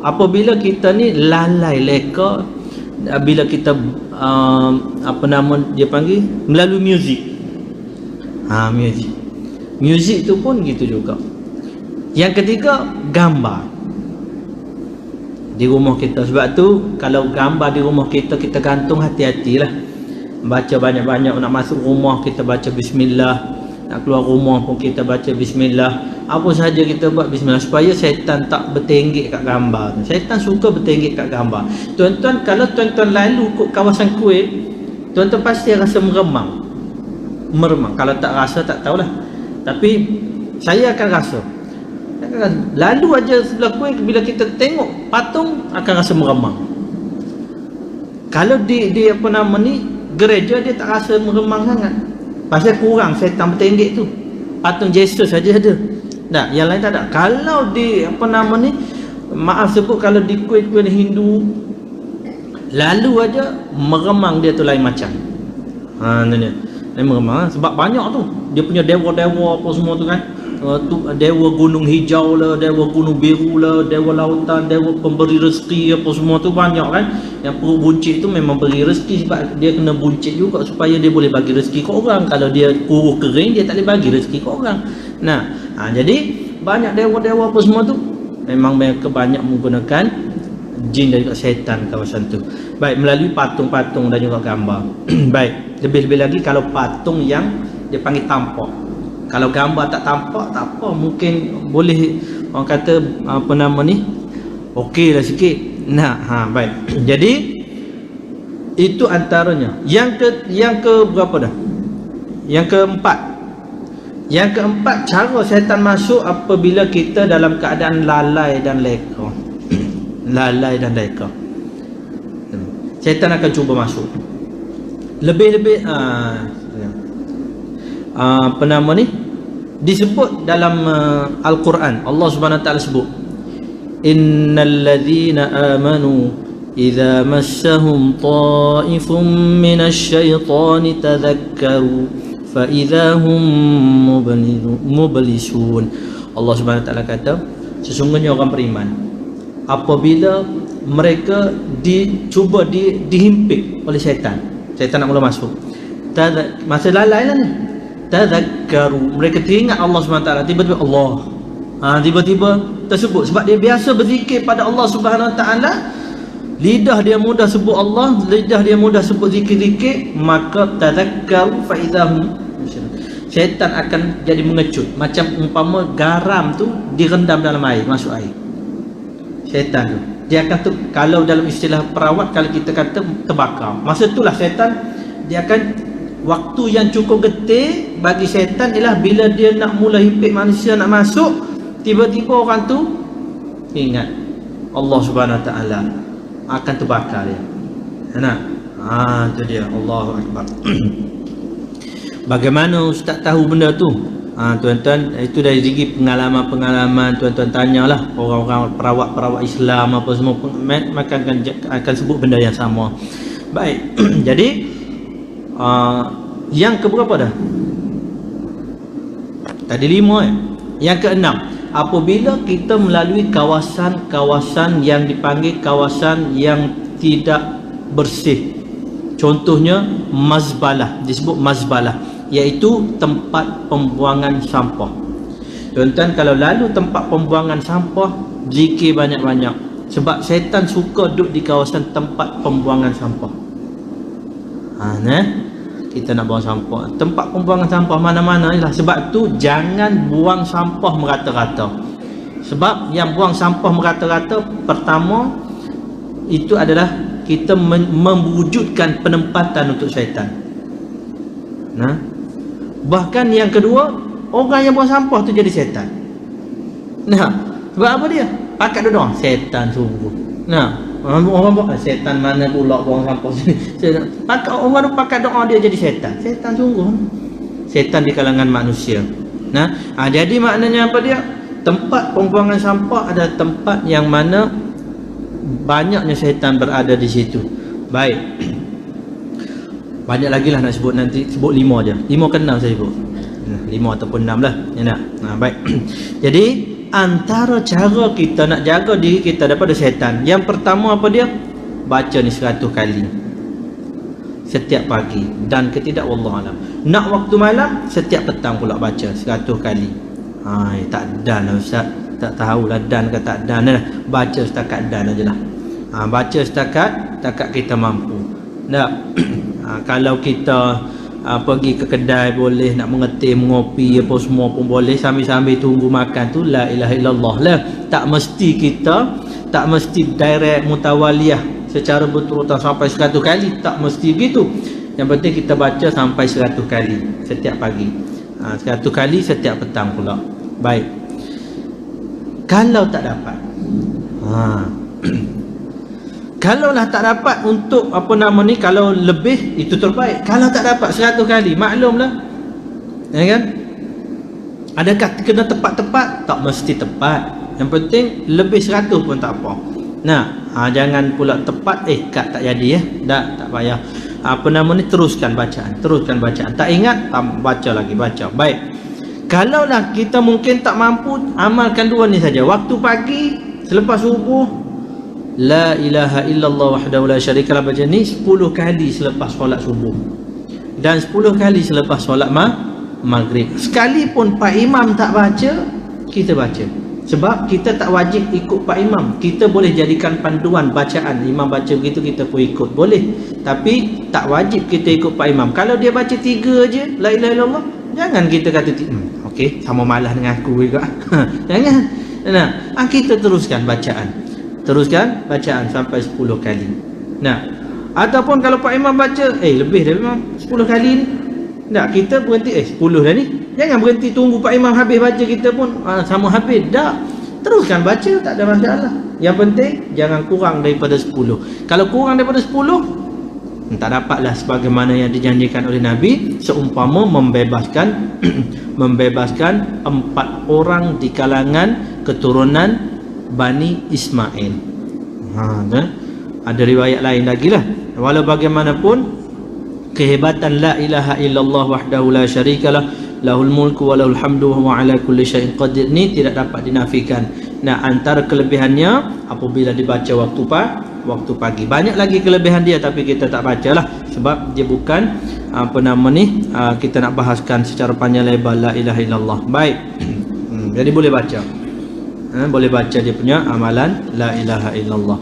apabila kita ni lalai leka, bila kita apa nama dia panggil, melalui muzik. Muzik tu pun gitu juga. Yang ketiga, gambar di rumah kita. Sebab tu kalau gambar di rumah kita, kita gantung, hati-hatilah. Baca banyak-banyak. Nak masuk rumah kita baca bismillah, nak keluar rumah pun kita baca bismillah. Apa sahaja kita buat bismillah, supaya syaitan tak bertenggek kat gambar. Syaitan suka bertenggek kat gambar. Tuan-tuan, kalau tuan-tuan lalu kat kawasan Kuwait, tuan-tuan pasti rasa meremang. Kalau tak rasa tak tahulah, tapi saya akan rasa. Lalu aja sebelah Kuwait, bila kita tengok patung akan rasa meremang. Kalau di apa nama ni, gereja, dia tak rasa meremang sangat. Pasal kurang syaitan bertenggek tu. Patung Yesus saja ada. Tak, yang lain tak ada. Kalau di apa nama ni, maaf sebut, kalau di Kuwait Hindu, lalu aja meremang dia tu lain macam. Ni dia. Lain meremang, sebab banyak tu. Dia punya dewa-dewa apa semua tu kan. Tu dewa gunung hijau lah, dewa gunung biru lah, dewa lautan, dewa pemberi rezeki apa semua tu banyak kan. Yang perut buncit tu memang beri rezeki, sebab dia kena buncit juga supaya dia boleh bagi rezeki ke orang. Kalau dia kuruh kering, dia tak boleh bagi rezeki ke orang. Jadi banyak dewa-dewa apa semua tu memang mereka banyak menggunakan jin dan juga syaitan kawasan tu. Baik, melalui patung-patung dan juga gambar. Baik, lebih-lebih lagi kalau patung yang dia panggil tampak. Kalau gambar tak tampak, tak apa, mungkin boleh orang kata apa nama ni, okey lah sikit. Baik. Jadi itu antaranya. Yang ke berapa dah? Yang keempat. Yang keempat, cara syaitan masuk apabila kita dalam keadaan lalai dan leka. Lalai dan leka. Syaitan akan cuba masuk. Lebih-lebih apa nama ni, disebut dalam Al-Quran. Allah Subhanahu Wa Taala sebut, innal ladzina amanu idza massahum ta'ifun minasy syaitani tadhakkaru fa idza hum mublisun. Allah Subhanahu Wa Taala kata, sesungguhnya orang beriman apabila mereka dicuba dihimpit oleh syaitan nak mula masuk, masa lalai lah ni, tadhakkaru, mereka teringat Allah SWT. Tiba-tiba Allah tiba-tiba tersebut, sebab dia biasa berzikir pada Allah SWT, lidah dia mudah sebut Allah, lidah dia mudah sebut zikir-zikir, maka tadhakkaru fa idahum, syaitan akan jadi mengecut. Macam umpama garam tu direndam dalam air, masuk air, syaitan tu dia akan kalau dalam istilah perawat, kalau kita kata terbakar, masa itulah syaitan dia akan, waktu yang cukup getih bagi syaitan ialah bila dia nak mula himpit manusia nak masuk, tiba-tiba orang tu ingat Allah Subhanahu Wa Taala, akan terbakar dia. Itu dia. Allahu Akbar. Bagaimana ustaz tahu benda tu? Tuan-tuan, itu dari segi pengalaman tuan-tuan tanyalah orang-orang perawat-perawat Islam apa semua, maka akan sebut benda yang sama. Baik. Jadi yang keberapa dah? Tadi 5 Yang keenam, apabila kita melalui kawasan-kawasan yang dipanggil kawasan yang tidak bersih. Contohnya mazbalah, disebut mazbalah, iaitu tempat pembuangan sampah. Tuan-tuan, kalau lalu tempat pembuangan sampah, zikir banyak-banyak, sebab syaitan suka duduk di kawasan tempat pembuangan sampah. Kita nak buang sampah, tempat pembuangan sampah mana-mana lah. Sebab tu jangan buang sampah merata-rata. Sebab yang buang sampah merata-rata, pertama itu adalah kita mewujudkan penempatan untuk syaitan. Bahkan yang kedua, orang yang buang sampah tu jadi syaitan. Sebab apa dia? Pakat duduk, syaitan sungguh. Orang buat syaitan mana pula buang sampah sini. Pakat orang pakat doa, dia jadi syaitan. Syaitan sungguh. Syaitan di kalangan manusia. Jadi maknanya apa dia? Tempat pembuangan sampah adalah tempat yang mana banyaknya syaitan berada di situ. Baik. Banyak lagi lah nak sebut, nanti sebut 5 je. 5 ke 6 saya sebut. 5 ataupun 6 lah. Baik. Jadi antara cara kita nak jaga diri kita daripada syaitan, yang pertama apa dia? Baca ni 100 kali setiap pagi, dan ketidak wallah alam. Nak waktu malam, setiap petang pula baca 100 kali. Tak dan lah Ustaz, tak tahulah dan ke tak dan lah. Baca setakat dan aja lah. Baca setakat kita mampu. Kalau kita pergi ke kedai boleh, nak mengetim, mengopi apa semua pun boleh, sambil-sambil tunggu makan tu la ilaha illallah lah. Tak mesti direct mutawaliyah secara berurutan sampai 100 kali, tak mesti gitu. Yang penting kita baca sampai 100 kali setiap pagi, 100 kali setiap petang pula. Baik, kalau tak dapat kalaulah tak dapat untuk kalau lebih itu terbaik. Kalau tak dapat 100 kali, maklumlah, ya kan? Adakah kena tepat-tepat? Tak mesti tepat. Yang penting lebih 100 pun tak apa. Jangan pula tepat kat tak jadi ya. Tak payah. Teruskan bacaan. Tak ingat, baca lagi. Baik. Kalaulah kita mungkin tak mampu, amalkan 2 ni saja. Waktu pagi selepas subuh, la ilaha illallah wahdahu la syarikalah, baca ni 10 kali selepas solat subuh dan 10 kali selepas solat maghrib. Sekalipun Pak Imam tak baca, kita baca. Sebab kita tak wajib ikut Pak Imam. Kita boleh jadikan panduan bacaan. Imam baca begitu, kita pun ikut, boleh. Tapi tak wajib kita ikut Pak Imam. Kalau dia baca 3 je la ilaha illallah, jangan kita kata okey, sama malas dengan aku juga. Jangan. Kita teruskan bacaan sampai 10 kali. Ataupun kalau Pak Imam baca lebih dah memang 10 kali ni, kita berhenti 10 dah ni. Jangan berhenti tunggu Pak Imam habis baca, kita pun sama habis. Teruskan baca, tak ada masalah. Yang penting jangan kurang daripada 10. Kalau kurang daripada 10, tak dapatlah sebagaimana yang dijanjikan oleh Nabi, seumpama membebaskan 4 orang di kalangan keturunan Bani Ismail. Ada riwayat lain lagi lah. Walau bagaimanapun, kehebatan la ilaha illallah wahdahu la syarikalah, lahul mulku wa lahul hamdu wa huwa ala kulli syai'in qadir ni tidak dapat dinafikan. Antara kelebihannya apabila dibaca waktu pagi. Banyak lagi kelebihan dia, tapi kita tak bacalah sebab dia bukan kita nak bahaskan secara panjang lebar la ilaha illallah. Baik. Jadi boleh baca dia punya amalan la ilaha illallah.